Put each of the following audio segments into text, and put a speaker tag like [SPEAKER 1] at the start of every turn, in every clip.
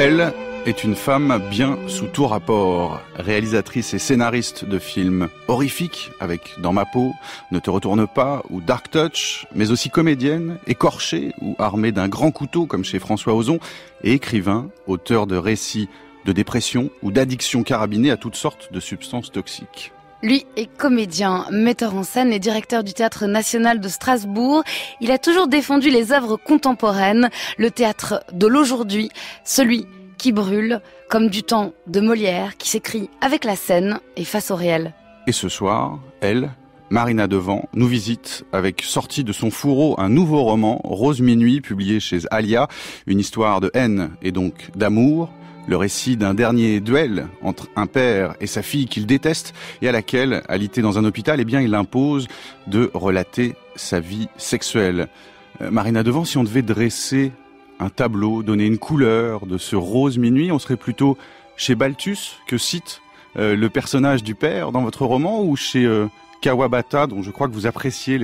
[SPEAKER 1] Elle est une femme bien sous tout rapport, réalisatrice et scénariste de films horrifiques avec Dans ma peau, Ne te retourne pas ou Dark Touch, mais aussi comédienne, écorchée ou armée d'un grand couteau comme chez François Ozon, et écrivain, auteur de récits de dépression ou d'addiction carabinée à toutes sortes de substances toxiques.
[SPEAKER 2] Lui est comédien, metteur en scène et directeur du Théâtre National de Strasbourg. Il a toujours défendu les œuvres contemporaines, le théâtre de l'aujourd'hui, celui qui brûle, comme du temps de Molière, qui s'écrit avec la scène et face au réel.
[SPEAKER 1] Et ce soir, elle, Marina Devant, nous visite avec sortie de son fourreau un nouveau roman, Rose Minuit, publié chez Alia, une histoire de haine et donc d'amour, le récit d'un dernier duel entre un père et sa fille qu'il déteste et à laquelle, alité dans un hôpital, il impose de relater sa vie sexuelle. Marina Devant, si on devait dresser un tableau, donner une couleur de ce Rose Minuit, on serait plutôt chez Balthus, que cite le personnage du père dans votre roman, ou chez Kawabata, dont je crois que vous appréciez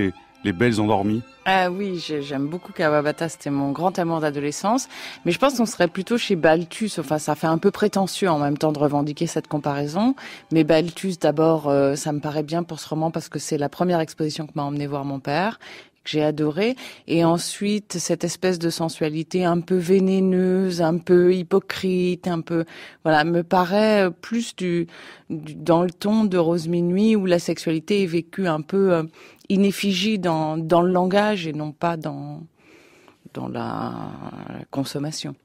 [SPEAKER 1] les belles endormies?
[SPEAKER 3] Oui, j'aime beaucoup Kawabata, c'était mon grand amour d'adolescence, mais je pense qu'on serait plutôt chez Balthus. Enfin, ça fait un peu prétentieux en même temps de revendiquer cette comparaison, mais Balthus d'abord, ça me paraît bien pour ce roman parce que c'est la première exposition que m'a emmené voir mon père, que j'ai adoré, et ensuite cette espèce de sensualité un peu vénéneuse, un peu hypocrite, un peu, voilà, me paraît plus dans le ton de Rose Minuit, où la sexualité est vécue un peu in effigie dans le langage et non pas dans la consommation.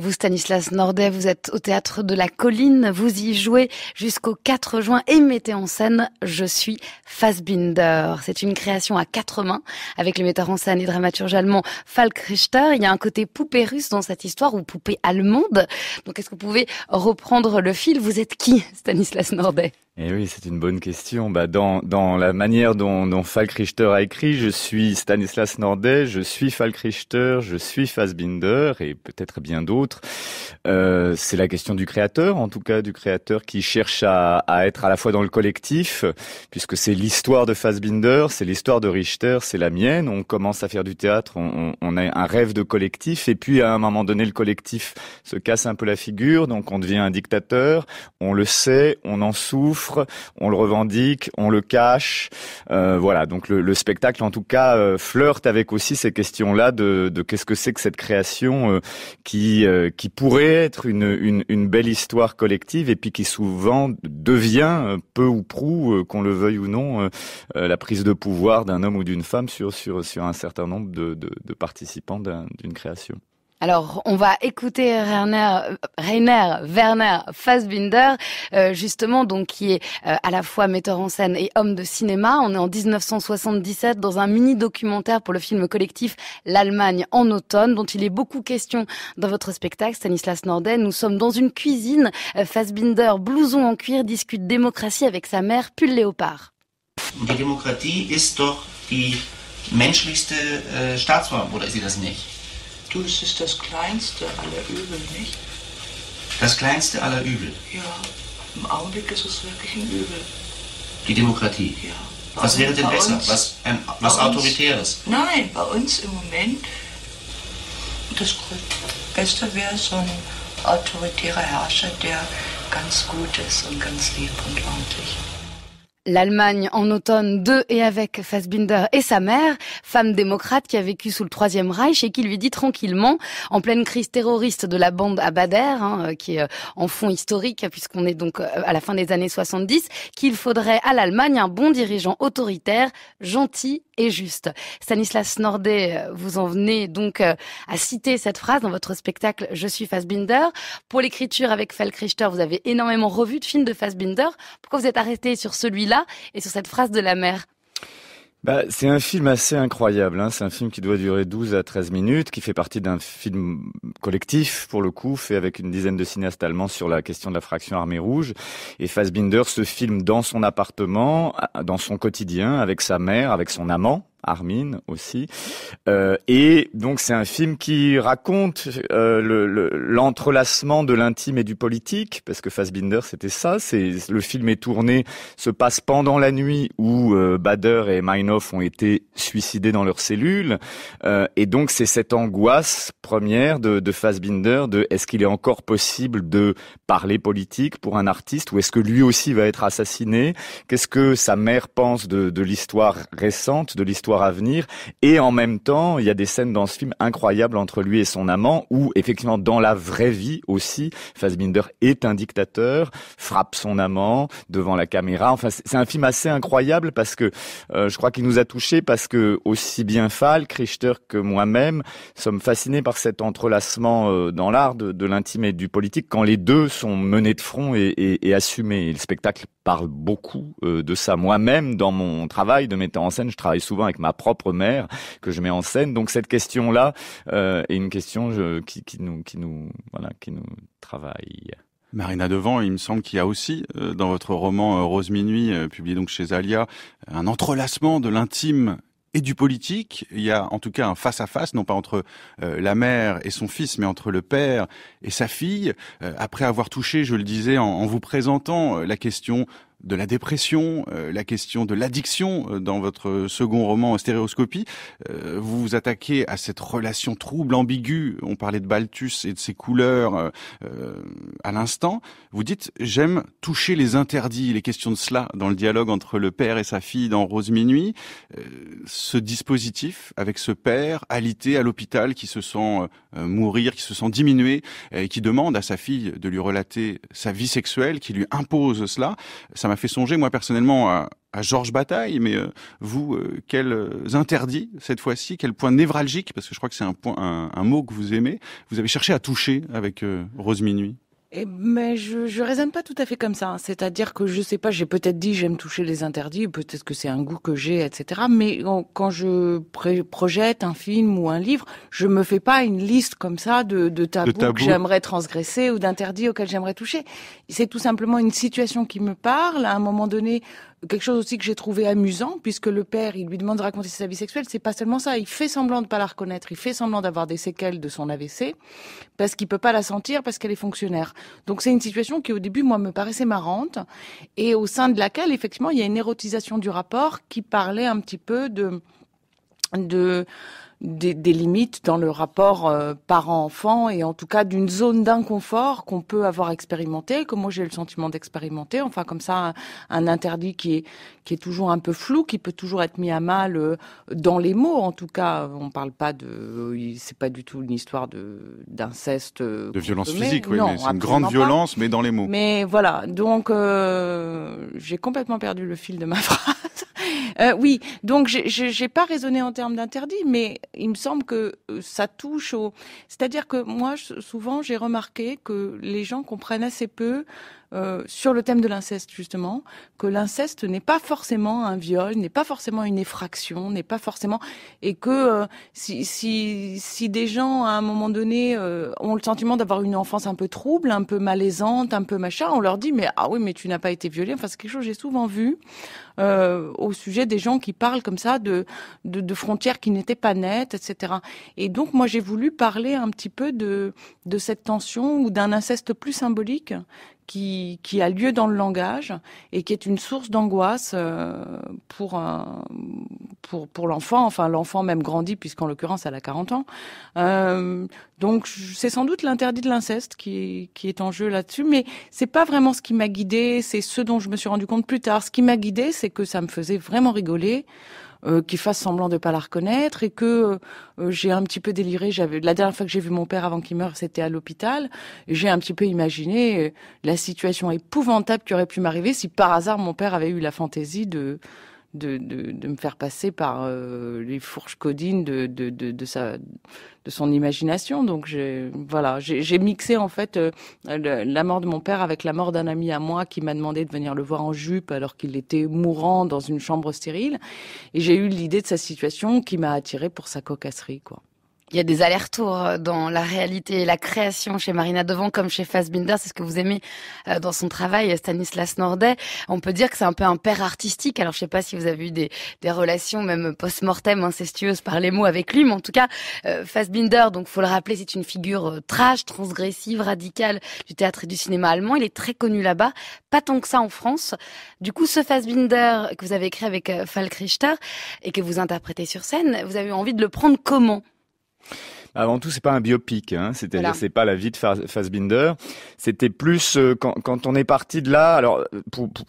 [SPEAKER 2] Vous, Stanislas Nordet, vous êtes au Théâtre de la Colline, vous y jouez jusqu'au 4 juin et mettez en scène Je suis Fassbinder. C'est une création à 4 mains avec le metteur en scène et dramaturge allemand Falk Richter. Il y a un côté poupée russe dans cette histoire, ou poupée allemande. Donc est-ce que vous pouvez reprendre le fil? Vous êtes qui, Stanislas Nordet?
[SPEAKER 4] Eh oui, c'est une bonne question. Dans la manière dont Falk Richter a écrit, je suis Stanislas Nordet, je suis Falk Richter, je suis Fassbinder et peut-être bien d'autres. C'est la question du créateur, en tout cas du créateur qui cherche à être à la fois dans le collectif, puisque c'est l'histoire de Fassbinder, c'est l'histoire de Richter, c'est la mienne. On commence à faire du théâtre, on a un rêve de collectif, et puis à un moment donné, le collectif se casse un peu la figure, donc on devient un dictateur. On le sait, on en souffre. On le revendique, on le cache. Voilà, donc le spectacle, en tout cas, flirte avec aussi ces questions-là de qu'est-ce que c'est que cette création qui pourrait être une belle histoire collective et puis qui souvent devient, peu ou prou, qu'on le veuille ou non, la prise de pouvoir d'un homme ou d'une femme sur un certain nombre de participants d'une création.
[SPEAKER 2] Alors, on va écouter Rainer Werner Fassbinder, justement, donc qui est à la fois metteur en scène et homme de cinéma. On est en 1977 dans un mini-documentaire pour le film collectif L'Allemagne en automne, dont il est beaucoup question dans votre spectacle, Stanislas Nordet. Nous sommes dans une cuisine. Fassbinder, blouson en cuir, discute démocratie avec sa mère, pull léopard.
[SPEAKER 5] Die Demokratie ist doch die menschlichste Staatsform, oder ist sie das nicht?
[SPEAKER 6] Du, es ist das kleinste aller Übel, nicht?
[SPEAKER 5] Das kleinste aller Übel?
[SPEAKER 6] Ja, im Augenblick ist es wirklich ein Übel.
[SPEAKER 5] Die Demokratie?
[SPEAKER 6] Ja.
[SPEAKER 5] Was wäre denn besser? Was Autoritäres?
[SPEAKER 6] Nein, bei uns im Moment das Beste wäre so ein autoritärer Herrscher, der ganz gut ist und ganz lieb und ordentlich.
[SPEAKER 2] L'Allemagne en automne de et avec Fassbinder et sa mère, femme démocrate qui a vécu sous le Troisième Reich et qui lui dit tranquillement, en pleine crise terroriste de la bande à Bader, qui est en fond historique puisqu'on est donc à la fin des années 70, qu'il faudrait à l'Allemagne un bon dirigeant autoritaire, gentil et juste. Stanislas Nordet, vous en venez donc à citer cette phrase dans votre spectacle Je suis Fassbinder. Pour l'écriture avec Falk Richter, vous avez énormément revu de films de Fassbinder. Pourquoi vous êtes arrêté sur celui-là et sur cette phrase de la mère?
[SPEAKER 4] C'est un film assez incroyable, hein. C'est un film qui doit durer 12 à 13 minutes, qui fait partie d'un film collectif, pour le coup, fait avec une dizaine de cinéastes allemands sur la question de la fraction armée rouge. Et Fassbinder se filme dans son appartement, dans son quotidien, avec sa mère, avec son amant, Armin aussi. Et donc c'est un film qui raconte l'entrelacement de l'intime et du politique, parce que Fassbinder c'était ça. Le film est tourné, se passe pendant la nuit où Bader et Meinhof ont été suicidés dans leurs cellules, et donc c'est cette angoisse première de Fassbinder de est-ce qu'il est encore possible de parler politique pour un artiste, ou est-ce que lui aussi va être assassiné? Qu'est-ce que sa mère pense de l'histoire récente, de l'histoire à venir? Et en même temps, il y a des scènes dans ce film incroyables entre lui et son amant, où effectivement dans la vraie vie aussi, Fassbinder est un dictateur, frappe son amant devant la caméra. Enfin, c'est un film assez incroyable parce que je crois qu'il nous a touchés, parce que aussi bien Falk, Richter que moi-même sommes fascinés par cet entrelacement dans l'art de l'intime et du politique, quand les deux sont menés de front et assumés. Et le spectacle parle beaucoup de ça. Moi-même, dans mon travail de metteur en scène, je travaille souvent avec ma propre mère que je mets en scène. Donc cette question-là est une question qui nous travaille.
[SPEAKER 1] Marina Devant, il me semble qu'il y a aussi dans votre roman Rose Minuit, publié donc chez Alia, un entrelacement de l'intime et du politique. Il y a en tout cas un face-à-face, non pas entre la mère et son fils, mais entre le père et sa fille. Après avoir touché, je le disais en vous présentant, la question de la dépression, la question de l'addiction dans votre second roman Stéréoscopie. Vous vous attaquez à cette relation trouble, ambiguë. On parlait de Balthus et de ses couleurs à l'instant. Vous dites « j'aime toucher les interdits ». Il est question de cela dans le dialogue entre le père et sa fille dans Rose Minuit. Ce dispositif avec ce père alité à l'hôpital qui se sent mourir, qui se sent diminuer, et qui demande à sa fille de lui relater sa vie sexuelle, qui lui impose cela. Ça m'a fait songer, moi, personnellement, à Georges Bataille, mais vous, quels interdits, cette fois-ci, quel point névralgique, parce que je crois que c'est un mot que vous aimez, vous avez cherché à toucher avec Rose Minuit?
[SPEAKER 3] Mais je raisonne pas tout à fait comme ça. Hein. C'est-à-dire que je sais pas, j'ai peut-être dit j'aime toucher les interdits, peut-être que c'est un goût que j'ai, etc. Mais quand je projette un film ou un livre, je me fais pas une liste comme ça de tabous que j'aimerais transgresser ou d'interdits auxquels j'aimerais toucher. C'est tout simplement une situation qui me parle. À un moment donné, quelque chose aussi que j'ai trouvé amusant, puisque le père, il lui demande de raconter sa vie sexuelle, c'est pas seulement ça, il fait semblant de pas la reconnaître, il fait semblant d'avoir des séquelles de son AVC, parce qu'il peut pas la sentir, parce qu'elle est fonctionnaire. Donc c'est une situation qui au début, moi, me paraissait marrante, et au sein de laquelle, effectivement, il y a une érotisation du rapport qui parlait un petit peu des limites dans le rapport parent-enfant, et en tout cas d'une zone d'inconfort qu'on peut avoir expérimenté, que moi j'ai le sentiment d'expérimenter, enfin comme ça un interdit qui est toujours un peu flou, qui peut toujours être mis à mal dans les mots, en tout cas on parle pas c'est pas du tout une histoire d'inceste,
[SPEAKER 1] de violence physique, oui,
[SPEAKER 3] non,
[SPEAKER 1] mais c'est une grande violence, mais dans les mots.
[SPEAKER 3] Mais voilà, donc j'ai complètement perdu le fil de ma phrase. Oui, donc j'ai pas raisonné en termes d'interdit, mais il me semble que ça touche c'est-à-dire que moi, souvent, j'ai remarqué que les gens comprennent assez peu sur le thème de l'inceste, justement, que l'inceste n'est pas forcément un viol, n'est pas forcément une effraction, n'est pas forcément... Et que si des gens, à un moment donné, ont le sentiment d'avoir une enfance un peu trouble, un peu malaisante, un peu machin, on leur dit « mais ah oui, mais tu n'as pas été violée ». Enfin, c'est quelque chose que j'ai souvent vu au sujet des gens qui parlent comme ça de frontières qui n'étaient pas nettes, etc. Et donc, moi, j'ai voulu parler un petit peu de cette tension ou d'un inceste plus symbolique qui a lieu dans le langage et qui est une source d'angoisse pour l'enfant. Enfin, l'enfant même grandit, puisqu'en l'occurrence, elle a 40 ans. Donc, c'est sans doute l'interdit de l'inceste qui est en jeu là-dessus, mais c'est pas vraiment ce qui m'a guidée, c'est ce dont je me suis rendu compte plus tard. Ce qui m'a guidée, c'est que ça me faisait vraiment rigoler, qu'il fasse semblant de pas la reconnaître, et que j'ai un petit peu déliré. La dernière fois que j'ai vu mon père avant qu'il meure, c'était à l'hôpital. J'ai un petit peu imaginé la situation épouvantable qui aurait pu m'arriver si par hasard mon père avait eu la fantaisie de me faire passer par les fourches codines de son imagination. Donc j'ai mixé en fait la mort de mon père avec la mort d'un ami à moi qui m'a demandé de venir le voir en jupe alors qu'il était mourant dans une chambre stérile, et j'ai eu l'idée de sa situation qui m'a attirée pour sa cocasserie, quoi.
[SPEAKER 2] Il y a des allers-retours dans la réalité et la création chez Marina Devant comme chez Fassbinder. C'est ce que vous aimez dans son travail, Stanislas Nordet. On peut dire que c'est un peu un père artistique. Alors je sais pas si vous avez eu des relations même post-mortem incestueuses par les mots avec lui, mais en tout cas Fassbinder, donc faut le rappeler, c'est une figure trash, transgressive, radicale du théâtre et du cinéma allemand. Il est très connu là-bas, pas tant que ça en France. Du coup, ce Fassbinder que vous avez écrit avec Falk Richter et que vous interprétez sur scène, vous avez eu envie de le prendre comment ?
[SPEAKER 4] Avant tout, c'est pas un biopic, hein. C'est-à-dire, voilà. C'est pas la vie de Fassbinder. C'était plus quand on est parti de là. Alors,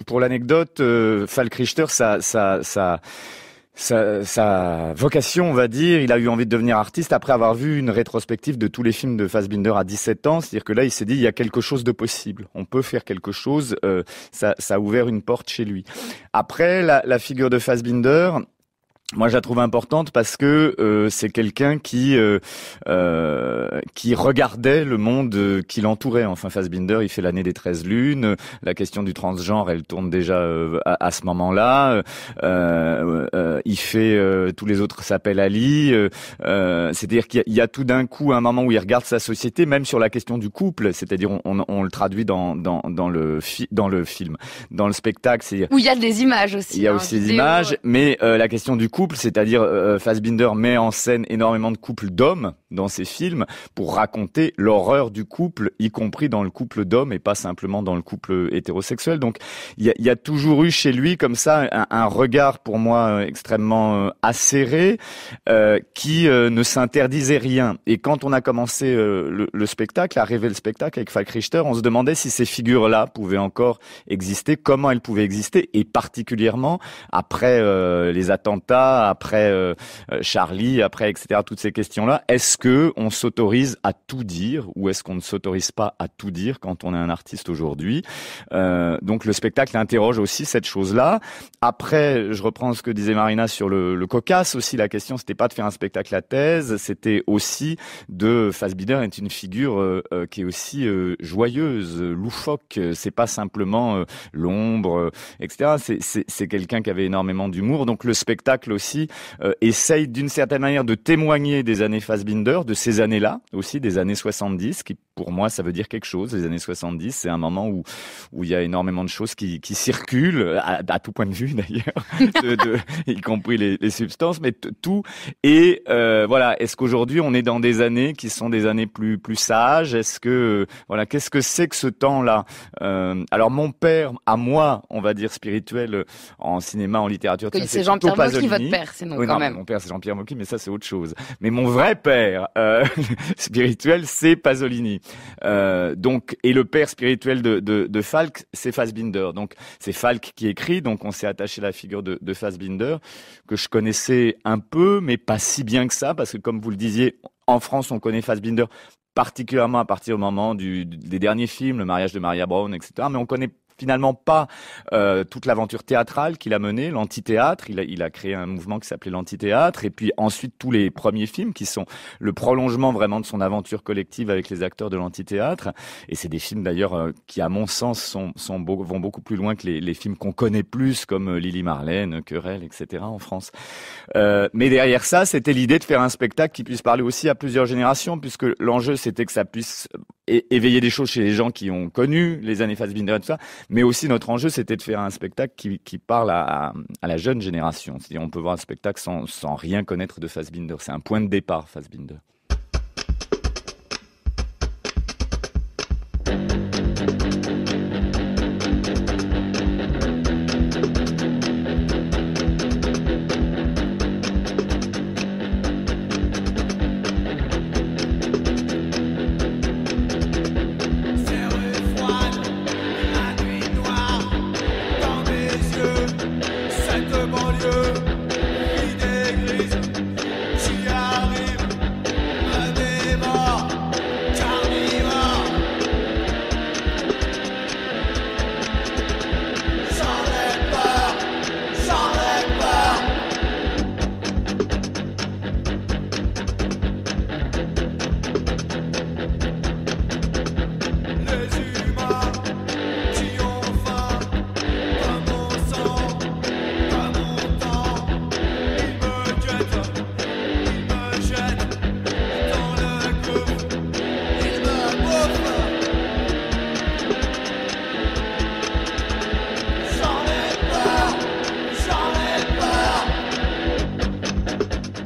[SPEAKER 4] pour l'anecdote, Falk Richter, sa vocation, on va dire, il a eu envie de devenir artiste après avoir vu une rétrospective de tous les films de Fassbinder à 17 ans. C'est-à-dire que là, il s'est dit, il y a quelque chose de possible. On peut faire quelque chose. Ça a ouvert une porte chez lui. Après, la figure de Fassbinder, moi, je la trouve importante parce que c'est quelqu'un qui regardait le monde qui l'entourait. Enfin, Fassbinder, il fait l'année des 13 lunes. La question du transgenre, elle tourne déjà à ce moment-là. Il fait tous les autres s'appellent Ali. C'est-à-dire qu'il y a tout d'un coup un moment où il regarde sa société, même sur la question du couple. C'est-à-dire, on le traduit dans le film, dans le spectacle.
[SPEAKER 2] Où il y a des images aussi.
[SPEAKER 4] Il y a aussi des images, mais la question du couple, c'est-à-dire Fassbinder met en scène énormément de couples d'hommes dans ses films pour raconter l'horreur du couple, y compris dans le couple d'hommes et pas simplement dans le couple hétérosexuel. Donc il y a toujours eu chez lui comme ça un regard pour moi extrêmement acéré qui ne s'interdisait rien. Et quand on a commencé le spectacle, à rêver le spectacle avec Falk Richter, on se demandait si ces figures-là pouvaient encore exister, comment elles pouvaient exister, et particulièrement après les attentats, après Charlie, après etc. Toutes ces questions-là, est-ce que on s'autorise à tout dire ou est-ce qu'on ne s'autorise pas à tout dire quand on est un artiste aujourd'hui ? Donc le spectacle interroge aussi cette chose-là. Après, je reprends ce que disait Marina sur le cocasse aussi. La question, c'était pas de faire un spectacle à thèse, c'était aussi de Fassbinder est une figure qui est aussi joyeuse, loufoque. C'est pas simplement l'ombre, etc. C'est quelqu'un qui avait énormément d'humour. Donc le spectacle aussi essaye d'une certaine manière de témoigner des années Fassbinder, de ces années-là aussi, des années 70, qui pour moi ça veut dire quelque chose. Les années 70, c'est un moment où il y a énormément de choses qui circulent, à tout point de vue d'ailleurs, y compris les substances, mais tout. Et voilà, est-ce qu'aujourd'hui on est dans des années qui sont des années plus sages ? Est-ce que voilà, qu'est-ce que c'est que ce temps-là ? Alors mon père, à moi, on va dire spirituel en cinéma, en littérature,
[SPEAKER 2] c'est Jean-Pierre Mocky, votre père, sinon
[SPEAKER 4] oui,
[SPEAKER 2] quand
[SPEAKER 4] non,
[SPEAKER 2] même.
[SPEAKER 4] Mon père, c'est Jean-Pierre Mocky, mais ça, c'est autre chose. Mais mon vrai père spirituel, c'est Pasolini. Donc, et le père spirituel de Falk, c'est Fassbinder. Donc, c'est Falk qui écrit. Donc, on s'est attaché à la figure de Fassbinder, que je connaissais un peu, mais pas si bien que ça, parce que comme vous le disiez, en France, on connaît Fassbinder particulièrement à partir du moment des derniers films, Le mariage de Maria Brown, etc. Mais on connaît finalement pas toute l'aventure théâtrale qu'il a menée, l'antithéâtre. Il a créé un mouvement qui s'appelait l'antithéâtre, et puis ensuite tous les premiers films qui sont le prolongement vraiment de son aventure collective avec les acteurs de l'antithéâtre. Et c'est des films d'ailleurs qui, à mon sens, vont beaucoup plus loin que les films qu'on connaît plus, comme Lily Marlène, Querelle, etc. en France. Mais derrière ça, c'était l'idée de faire un spectacle qui puisse parler aussi à plusieurs générations, puisque l'enjeu c'était que ça puisse éveiller des choses chez les gens qui ont connu les années Fassbinder et tout ça. Mais aussi, notre enjeu, c'était de faire un spectacle qui parle à la jeune génération. C'est-à-dire, on peut voir un spectacle sans rien connaître de Fassbinder. C'est un point de départ, Fassbinder.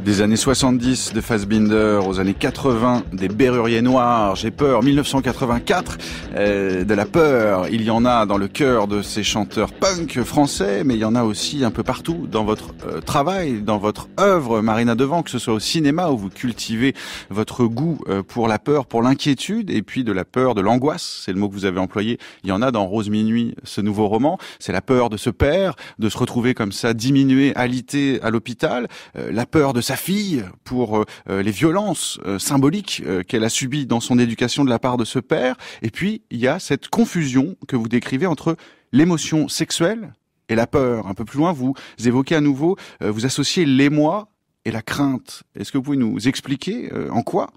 [SPEAKER 1] Des années 70 de Fassbinder aux années 80 des Béruriers Noirs, J'ai peur, 1984 de la peur. Il y en a dans le cœur de ces chanteurs punk français, mais il y en a aussi un peu partout dans votre travail, dans votre œuvre, Marina Devant, que ce soit au cinéma où vous cultivez votre goût pour la peur, pour l'inquiétude et puis de la peur, de l'angoisse, c'est le mot que vous avez employé. Il y en a dans Rose Minuit, ce nouveau roman. C'est la peur de se perdre, de se retrouver comme ça, diminué, alité à l'hôpital, la peur de sa fille pour les violences symboliques qu'elle a subies dans son éducation de la part de ce père. Et puis, il y a cette confusion que vous décrivez entre l'émotion sexuelle et la peur. Un peu plus loin, vous évoquez à nouveau, vous associez l'émoi et la crainte. Est-ce que vous pouvez nous expliquer en quoi,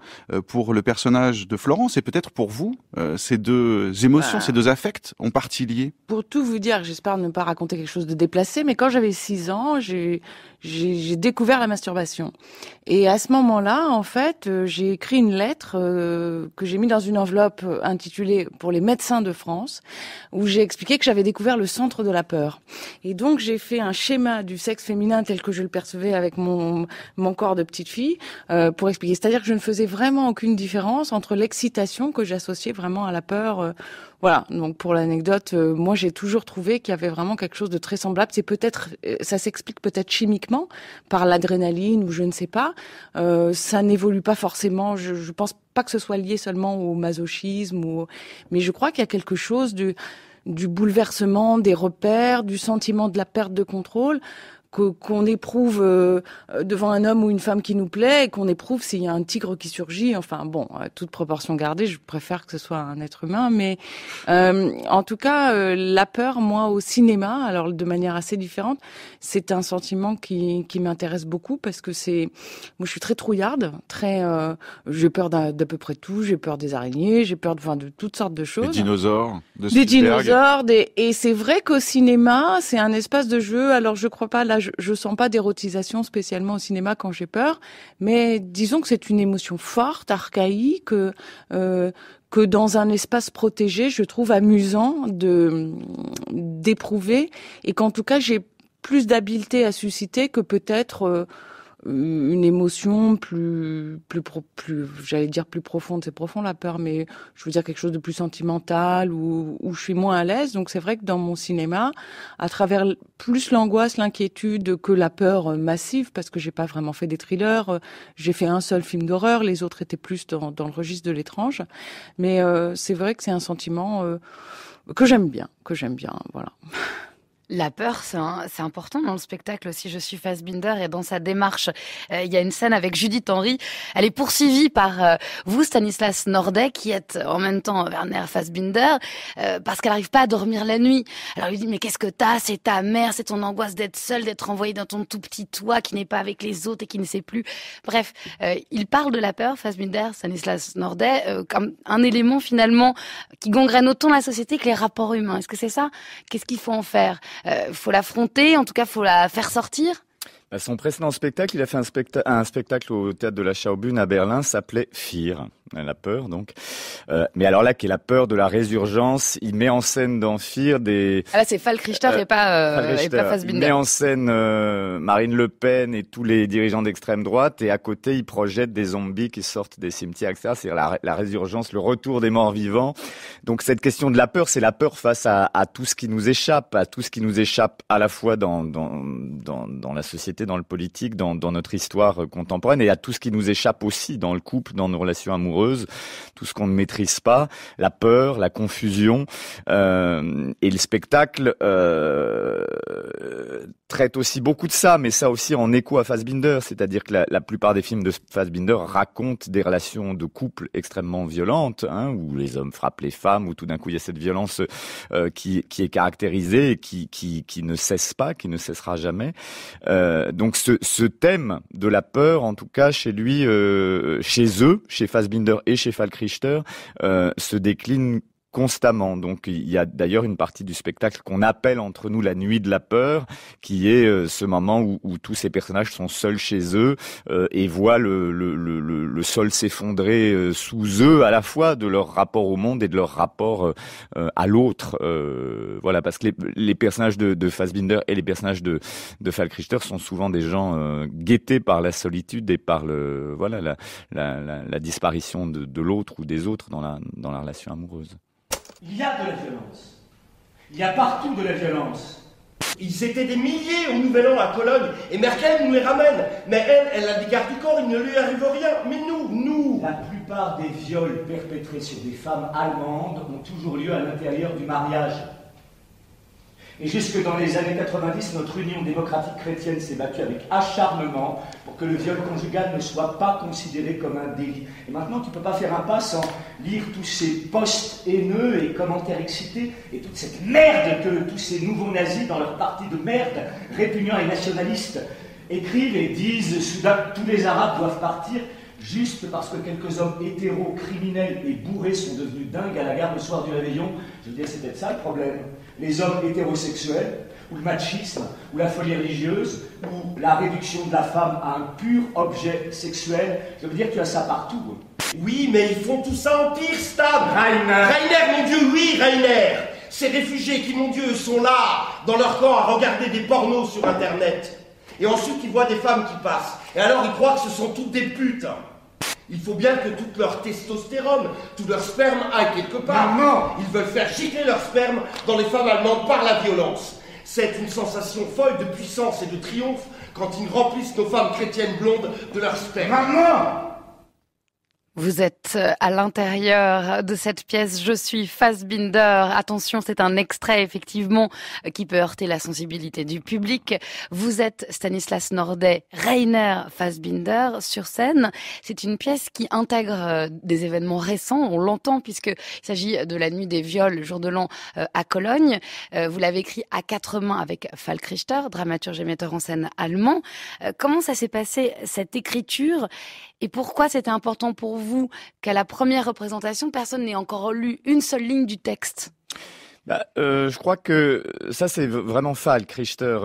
[SPEAKER 1] pour le personnage de Florence et peut-être pour vous, ces deux émotions, ces deux affects ont partie liée?
[SPEAKER 3] Pour tout vous dire, j'espère ne pas raconter quelque chose de déplacé, mais quand j'avais 6 ans, j'ai découvert la masturbation. Et à ce moment-là, en fait, j'ai écrit une lettre que j'ai mis dans une enveloppe intitulée « Pour les médecins de France », où j'ai expliqué que j'avais découvert le centre de la peur. Et donc, j'ai fait un schéma du sexe féminin tel que je le percevais avec mon corps de petite fille pour expliquer. C'est-à-dire que je ne faisais vraiment aucune différence entre l'excitation que j'associais vraiment à la peur. Voilà, donc pour l'anecdote, moi j'ai toujours trouvé qu'il y avait vraiment quelque chose de très semblable. C'est peut-être, ça s'explique peut-être chimiquement par l'adrénaline ou je ne sais pas. Ça n'évolue pas forcément. Je pense pas que ce soit lié seulement au masochisme mais je crois qu'il y a quelque chose du bouleversement des repères, du sentiment de la perte de contrôle qu'on éprouve devant un homme ou une femme qui nous plaît et qu'on éprouve s'il y a un tigre qui surgit. Enfin bon, toute proportion gardée, je préfère que ce soit un être humain. Mais en tout cas, la peur, moi, au cinéma, alors de manière assez différente, c'est un sentiment qui m'intéresse beaucoup parce que moi, je suis très trouillarde, j'ai peur d'à peu près tout. J'ai peur des araignées, j'ai peur de toutes sortes de choses.
[SPEAKER 1] Des dinosaures,
[SPEAKER 3] des dinosaures, et c'est vrai qu'au cinéma, c'est un espace de jeu. Alors je crois pas là. Je sens pas d'érotisation spécialement au cinéma quand j'ai peur, mais disons que c'est une émotion forte, archaïque, que dans un espace protégé, je trouve amusant d'éprouver, et qu'en tout cas j'ai plus d'habileté à susciter que peut-être une émotion plus j'allais dire plus profonde, c'est profond la peur, mais je veux dire quelque chose de plus sentimental où je suis moins à l'aise. Donc c'est vrai que dans mon cinéma, à travers plus l'angoisse, l'inquiétude que la peur massive, parce que j'ai pas vraiment fait des thrillers, j'ai fait un seul film d'horreur, les autres étaient plus dans le registre de l'étrange, mais c'est vrai que c'est un sentiment que j'aime bien, voilà.
[SPEAKER 2] La peur, c'est important dans le spectacle aussi. Je suis Fassbinder et dans sa démarche, il y a une scène avec Judith Henry. Elle est poursuivie par vous, Stanislas Nordet, qui êtes en même temps Werner Fassbinder, parce qu'elle n'arrive pas à dormir la nuit. Alors il lui dit, mais qu'est-ce que t'as? C'est ta mère, c'est ton angoisse d'être seule, d'être envoyée dans ton tout petit toit qui n'est pas avec les autres et qui ne sait plus. Bref, il parle de la peur, Fassbinder, Stanislas Nordet, comme un élément finalement qui gangrène autant la société que les rapports humains. Est-ce que c'est ça? Qu'est-ce qu'il faut en faire? Faut l'affronter, en tout cas, faut la faire sortir.
[SPEAKER 4] Son précédent spectacle, il a fait un spectacle au théâtre de la Schaubühne à Berlin, s'appelait Fear, la peur donc. Mais alors là, qui est la peur de la résurgence, il met en scène dans Fear des...
[SPEAKER 2] Ah là, c'est Falk Richter et pas Fassbinder.
[SPEAKER 4] Il met en scène Marine Le Pen et tous les dirigeants d'extrême droite, et à côté, il projette des zombies qui sortent des cimetières, etc. C'est-à-dire la résurgence, le retour des morts vivants. Donc cette question de la peur, c'est la peur face à tout ce qui nous échappe, à la fois dans la société, dans le politique, dans notre histoire contemporaine, et à tout ce qui nous échappe aussi dans le couple, dans nos relations amoureuses, tout ce qu'on ne maîtrise pas, la peur, la confusion. Et le spectacle traite aussi beaucoup de ça, mais ça aussi en écho à Fassbinder, c'est-à-dire que la plupart des films de Fassbinder racontent des relations de couple extrêmement violentes, où les hommes frappent les femmes, où tout d'un coup il y a cette violence qui est caractérisée et qui ne cesse pas, qui ne cessera jamais. Donc ce thème de la peur, en tout cas chez lui, chez Fassbinder et chez Falk Richter, se décline constamment. Donc il y a d'ailleurs une partie du spectacle qu'on appelle entre nous la nuit de la peur, qui est ce moment où tous ces personnages sont seuls chez eux et voient le sol s'effondrer sous eux, à la fois de leur rapport au monde et de leur rapport à l'autre. Voilà, parce que les personnages de Fassbinder et les personnages de Falk Richter sont souvent des gens guettés par la solitude et par la disparition de l'autre ou des autres dans la relation amoureuse.
[SPEAKER 7] Il y a de la violence. Il y a partout de la violence.
[SPEAKER 8] Ils étaient des milliers au Nouvel An à Cologne, et Merkel nous les ramène. Mais elle a des gardes du corps, il ne lui arrive rien. Mais nous...
[SPEAKER 7] La plupart des viols perpétrés sur des femmes allemandes ont toujours lieu à l'intérieur du mariage. Et jusque dans les années 90, notre Union démocratique chrétienne s'est battue avec acharnement pour que le viol conjugal ne soit pas considéré comme un délit. Et maintenant, tu ne peux pas faire un pas sans lire tous ces posts haineux et commentaires excités et toute cette merde que tous ces nouveaux nazis, dans leur parti de merde, répugnants et nationalistes, écrivent et disent soudain que tous les Arabes doivent partir juste parce que quelques hommes hétéros, criminels et bourrés sont devenus dingues à la gare le soir du réveillon. Je veux dire, c'est peut-être ça le problème. Les hommes hétérosexuels, ou le machisme, ou la folie religieuse, ou la réduction de la femme à un pur objet sexuel. Je veux dire, tu as ça partout.
[SPEAKER 8] Oui, mais ils font tout ça en pire, Stan. Rainer, mon Dieu, oui, Rainer. Ces réfugiés qui, mon Dieu, sont là, dans leur camp, à regarder des pornos sur Internet. Et ensuite, ils voient des femmes qui passent. Et alors, ils croient que ce sont toutes des putes. Il faut bien que toute leur testostérone, tout leur sperme aille quelque part.
[SPEAKER 7] Non.
[SPEAKER 8] Ils veulent faire gicler leur sperme dans les femmes allemandes par la violence. C'est une sensation folle de puissance et de triomphe quand ils remplissent nos femmes chrétiennes blondes de leur sperme.
[SPEAKER 7] Maman!
[SPEAKER 2] Vous êtes à l'intérieur de cette pièce « Je suis Fassbinder ». Attention, c'est un extrait, effectivement, qui peut heurter la sensibilité du public. Vous êtes Stanislas Nordet, Rainer Fassbinder, sur scène. C'est une pièce qui intègre des événements récents, on l'entend, puisqu'il s'agit de la nuit des viols, le jour de l'an, à Cologne. Vous l'avez écrit à 4 mains avec Falk Richter, dramaturge et metteur en scène allemand. Comment ça s'est passé, cette écriture ? Et pourquoi c'était important pour vous qu'à la première représentation, personne n'ait encore lu une seule ligne du texte ?
[SPEAKER 4] Je crois que ça c'est vraiment Falk Richter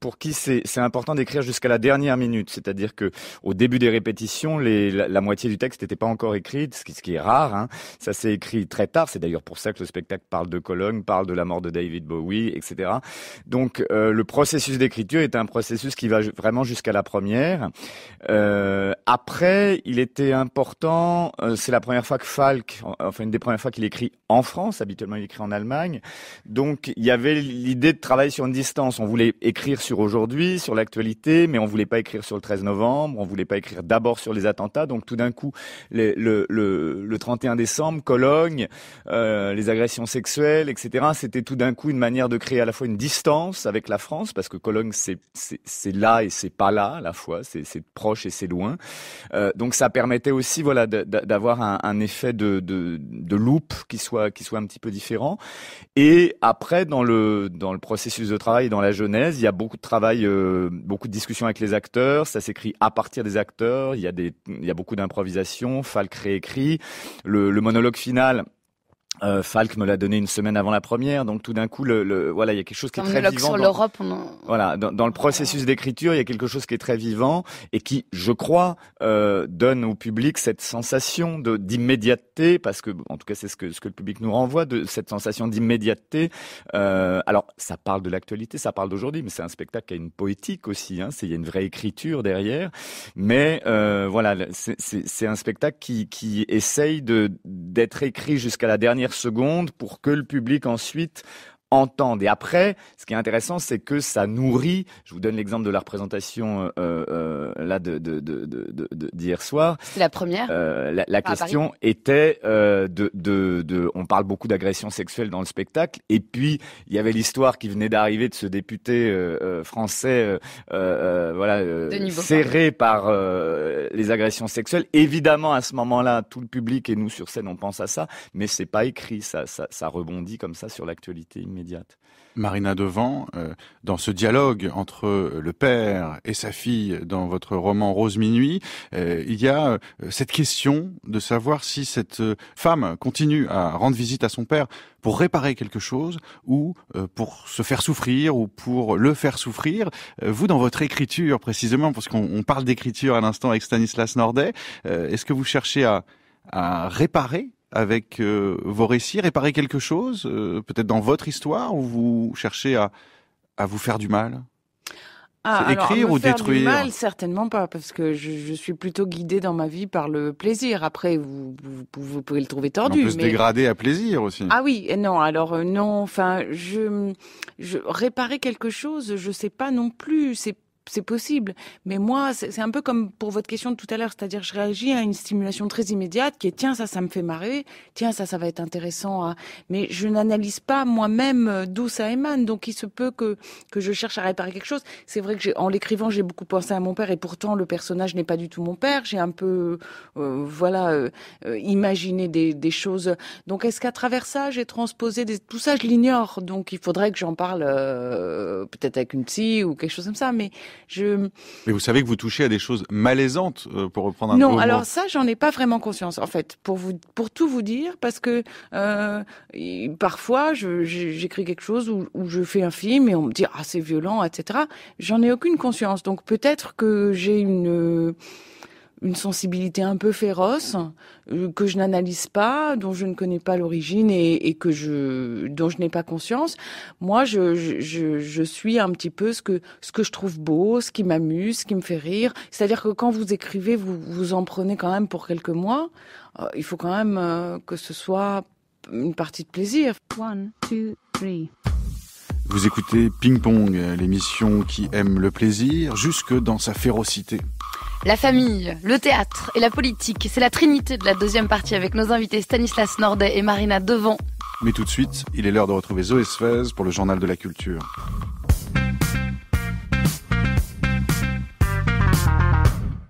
[SPEAKER 4] pour qui c'est important d'écrire jusqu'à la dernière minute, c'est-à-dire que au début des répétitions, la moitié du texte n'était pas encore écrite, ce qui est rare. Hein. Ça s'est écrit très tard. C'est d'ailleurs pour ça que le spectacle parle de Cologne, parle de la mort de David Bowie, etc. Donc le processus d'écriture est un processus qui va vraiment jusqu'à la première. Après, il était important. C'est la première fois que Falk, enfin une des premières fois qu'il écrit en France. Habituellement, il écrit en Allemagne. Donc, il y avait l'idée de travailler sur une distance. On voulait écrire sur aujourd'hui, sur l'actualité, mais on voulait pas écrire sur le 13 novembre. On voulait pas écrire d'abord sur les attentats. Donc, tout d'un coup, le 31 décembre, Cologne, les agressions sexuelles, etc. C'était tout d'un coup une manière de créer à la fois une distance avec la France, parce que Cologne, c'est là et c'est pas là à la fois. C'est proche et c'est loin. Donc, ça permettait aussi, voilà, d'avoir un effet de loupe qui soit un petit peu différent. Et après, dans le processus de travail, dans la genèse, il y a beaucoup de travail, beaucoup de discussions avec les acteurs. Ça s'écrit à partir des acteurs. Il y a beaucoup d'improvisation. Falk réécrit le monologue final. Falk me l'a donné une semaine avant la première, donc tout d'un coup, voilà, il y a quelque chose qui est très vivant.
[SPEAKER 2] Sur l'Europe,
[SPEAKER 4] Voilà, dans le processus d'écriture, il y a quelque chose qui est très vivant et qui, je crois, donne au public cette sensation d'immédiateté, parce que, en tout cas, c'est ce que le public nous renvoie, de cette sensation d'immédiateté. Alors, ça parle de l'actualité, ça parle d'aujourd'hui, mais c'est un spectacle qui a une poétique aussi. Hein, il y a une vraie écriture derrière, mais voilà, c'est un spectacle qui essaye d'être écrit jusqu'à la dernière seconde pour que le public ensuite entendent. Et après, ce qui est intéressant, c'est que ça nourrit. Je vous donne l'exemple de la représentation là d'hier soir.
[SPEAKER 2] C'est la première.
[SPEAKER 4] La question était on parle beaucoup d'agression sexuelle dans le spectacle, et puis il y avait l'histoire qui venait d'arriver de ce député français, serré par les agressions sexuelles. Évidemment, à ce moment-là, tout le public et nous sur scène, on pense à ça, mais c'est pas écrit. Ça rebondit comme ça sur l'actualité immédiate. immédiate.
[SPEAKER 1] Marina Devant, dans ce dialogue entre le père et sa fille dans votre roman Rose Minuit, il y a cette question de savoir si cette femme continue à rendre visite à son père pour réparer quelque chose ou pour se faire souffrir ou pour le faire souffrir. Vous, dans votre écriture précisément, parce qu'on parle d'écriture à l'instant avec Stanislas Nordet, est-ce que vous cherchez à réparer avec vos récits, réparer quelque chose, peut-être dans votre histoire, ou vous cherchez à vous faire du mal? Écrire ou détruire?
[SPEAKER 3] Du mal, certainement pas, parce que je suis plutôt guidée dans ma vie par le plaisir. Après, vous pouvez le trouver tordu.
[SPEAKER 1] On peut se dégrader à plaisir aussi.
[SPEAKER 3] Ah oui, non, alors non, enfin, réparer quelque chose, je sais pas non plus, c'est possible, mais moi, c'est un peu comme pour votre question de tout à l'heure, c'est-à-dire je réagis à une stimulation très immédiate qui est tiens, ça me fait marrer, tiens, ça va être intéressant, mais je n'analyse pas moi-même d'où ça émane, donc il se peut que je cherche à réparer quelque chose. C'est vrai que en l'écrivant, j'ai beaucoup pensé à mon père et pourtant le personnage n'est pas du tout mon père. J'ai un peu, imaginé des choses. Donc est-ce qu'à travers ça, j'ai transposé tout ça, je l'ignore. Donc il faudrait que j'en parle peut-être avec une psy ou quelque chose comme ça, mais
[SPEAKER 1] Mais vous savez que vous touchez à des choses malaisantes, pour reprendre un peu.
[SPEAKER 3] Non, alors ça, j'en ai pas vraiment conscience, en fait, pour tout vous dire, parce que parfois, j'écris quelque chose ou je fais un film et on me dit ah c'est violent, etc. J'en ai aucune conscience, donc peut-être que j'ai une sensibilité un peu féroce que je n'analyse pas, dont je ne connais pas l'origine et dont je n'ai pas conscience. Moi, je suis un petit peu ce que je trouve beau, ce qui m'amuse, ce qui me fait rire. C'est-à-dire que quand vous écrivez, vous en prenez quand même pour quelques mois. Il faut quand même que ce soit une partie de plaisir.
[SPEAKER 2] 1, 2, 3.
[SPEAKER 1] Vous écoutez Ping Pong, l'émission qui aime le plaisir jusque dans sa férocité.
[SPEAKER 2] La famille, le théâtre et la politique, c'est la trinité de la deuxième partie avec nos invités Stanislas Nordet et Marina Devant.
[SPEAKER 1] Mais tout de suite, il est l'heure de retrouver Zoé Sfez pour le Journal de la Culture.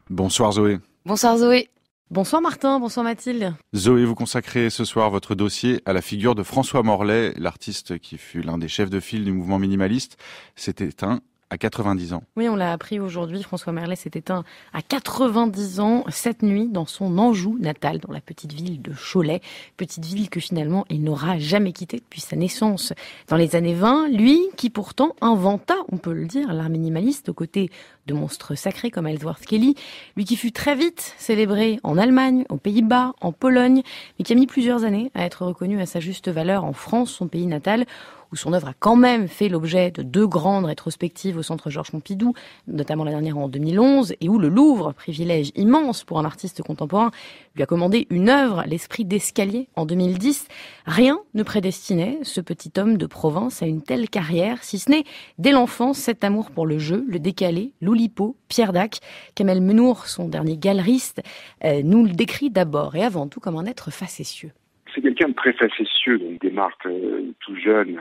[SPEAKER 1] Bonsoir Zoé.
[SPEAKER 2] Bonsoir Zoé.
[SPEAKER 9] Bonsoir Martin, bonsoir Mathilde.
[SPEAKER 1] Zoé, vous consacrez ce soir votre dossier à la figure de François Morlet, l'artiste qui fut l'un des chefs de file du mouvement minimaliste. S'est éteint à 90 ans.
[SPEAKER 9] Oui, on l'a appris aujourd'hui, François Morlet s'est éteint à 90 ans cette nuit dans son Anjou natal, dans la petite ville de Cholet. Petite ville que finalement il n'aura jamais quittée depuis sa naissance dans les années 20. Lui qui pourtant inventa, on peut le dire, l'art minimaliste aux côtés de monstres sacrés comme Ellsworth Kelly. Lui qui fut très vite célébré en Allemagne, aux Pays-Bas, en Pologne, mais qui a mis plusieurs années à être reconnu à sa juste valeur en France, son pays natal, où son œuvre a quand même fait l'objet de 2 grandes rétrospectives au Centre Georges Pompidou, notamment la dernière en 2011, et où le Louvre, privilège immense pour un artiste contemporain, lui a commandé une œuvre, L'Esprit d'escalier, en 2010. Rien ne prédestinait ce petit homme de province à une telle carrière, si ce n'est, dès l'enfance, cet amour pour le jeu, le décalé, l'Oulipo, Pierre Dac. Kamel Menour, son dernier galeriste, nous le décrit d'abord et avant tout comme un être facétieux.
[SPEAKER 10] C'est quelqu'un de très facétieux, donc démarre tout jeune,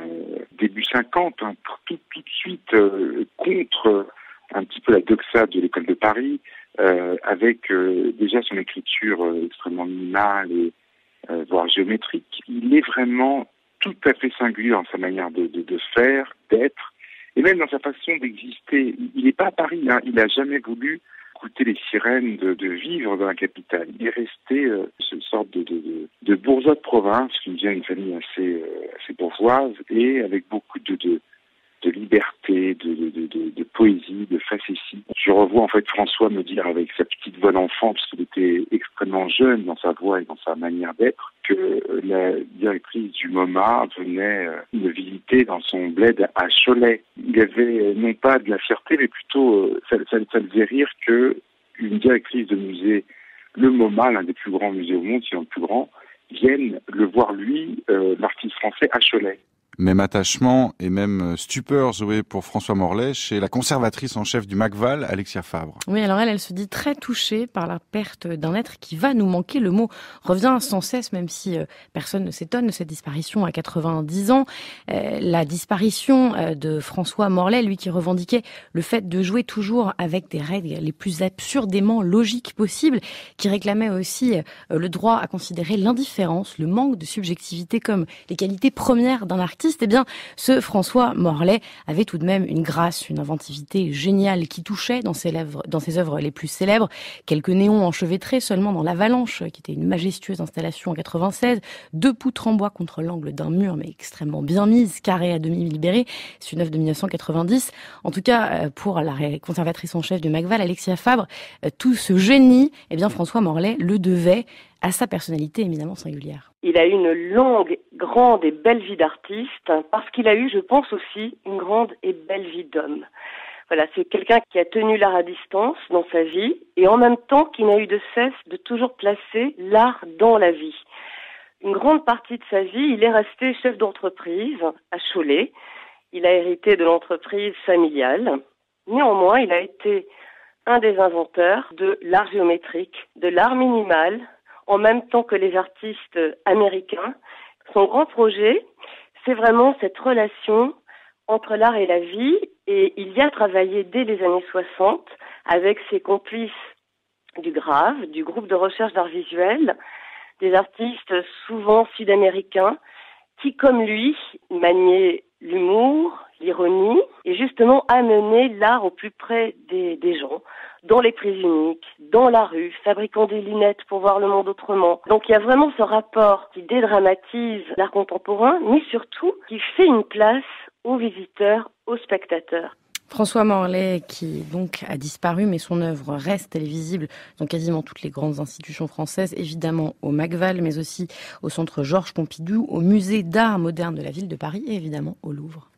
[SPEAKER 10] début 50, tout de suite contre un petit peu la doxa de l'école de Paris, avec déjà son écriture extrêmement minimale et voire géométrique. Il est vraiment tout à fait singulier dans sa manière de faire, d'être, et même dans sa façon d'exister. Il n'est pas à Paris, il n'a jamais voulu écouter les sirènes de vivre dans la capitale. Il est resté une sorte de bourgeois de province qui vient d'une famille assez bourgeoise et avec beaucoup de liberté, de poésie, de facétie. Je revois en fait François me dire avec sa petite voix d'enfant, parce qu'il était extrêmement jeune dans sa voix et dans sa manière d'être, que la directrice du MoMA venait le visiter dans son bled à Cholet. Il avait non pas de la fierté, mais plutôt ça le faisait rire que une directrice de musée, le MoMA, l'un des plus grands musées au monde, sinon le plus grand, vienne le voir lui, l'artiste français, à Cholet.
[SPEAKER 1] Même attachement et même stupeur, Zoé, pour François Morlet, chez la conservatrice en chef du McVal, Alexia Fabre.
[SPEAKER 9] Oui, alors elle se dit très touchée par la perte d'un être qui va nous manquer. Le mot revient sans cesse, même si personne ne s'étonne de cette disparition à 90 ans. La disparition de François Morlet, lui qui revendiquait le fait de jouer toujours avec des règles les plus absurdément logiques possibles, qui réclamait aussi le droit à considérer l'indifférence, le manque de subjectivité comme les qualités premières d'un artiste. artistes, eh bien, ce François Morlet avait tout de même une grâce, une inventivité géniale qui touchait dans ses œuvres les plus célèbres. Quelques néons enchevêtrés seulement dans l'Avalanche, qui était une majestueuse installation en 96, 2 poutres en bois contre l'angle d'un mur, mais extrêmement bien mise, carrée à demi libérée. C'est une œuvre de 1990. En tout cas, pour la conservatrice en chef du Macval, Alexia Fabre, tout ce génie, eh bien, François Morlet le devait à sa personnalité éminemment singulière.
[SPEAKER 11] Il a eu une longue, grande et belle vie d'artiste, parce qu'il a eu, je pense aussi, une grande et belle vie d'homme. Voilà, c'est quelqu'un qui a tenu l'art à distance dans sa vie, et en même temps qui n'a eu de cesse de toujours placer l'art dans la vie. Une grande partie de sa vie, il est resté chef d'entreprise à Cholet. Il a hérité de l'entreprise familiale. Néanmoins, il a été un des inventeurs de l'art géométrique, de l'art minimal, en même temps que les artistes américains. Son grand projet, c'est vraiment cette relation entre l'art et la vie, et il y a travaillé dès les années 60 avec ses complices du GRAVE, du groupe de recherche d'art visuel, des artistes souvent sud-américains qui, comme lui, maniaient l'humour, l'ironie, et justement amenaient l'art au plus près des gens, dans les prises uniques, dans la rue, fabriquant des lunettes pour voir le monde autrement. Donc il y a vraiment ce rapport qui dédramatise l'art contemporain, mais surtout qui fait une place aux visiteurs, aux spectateurs.
[SPEAKER 9] François Morlet, qui donc a disparu, mais son œuvre reste, elle est visible dans quasiment toutes les grandes institutions françaises, évidemment au Macval, mais aussi au Centre Georges Pompidou, au Musée d'art moderne de la ville de Paris et évidemment au Louvre.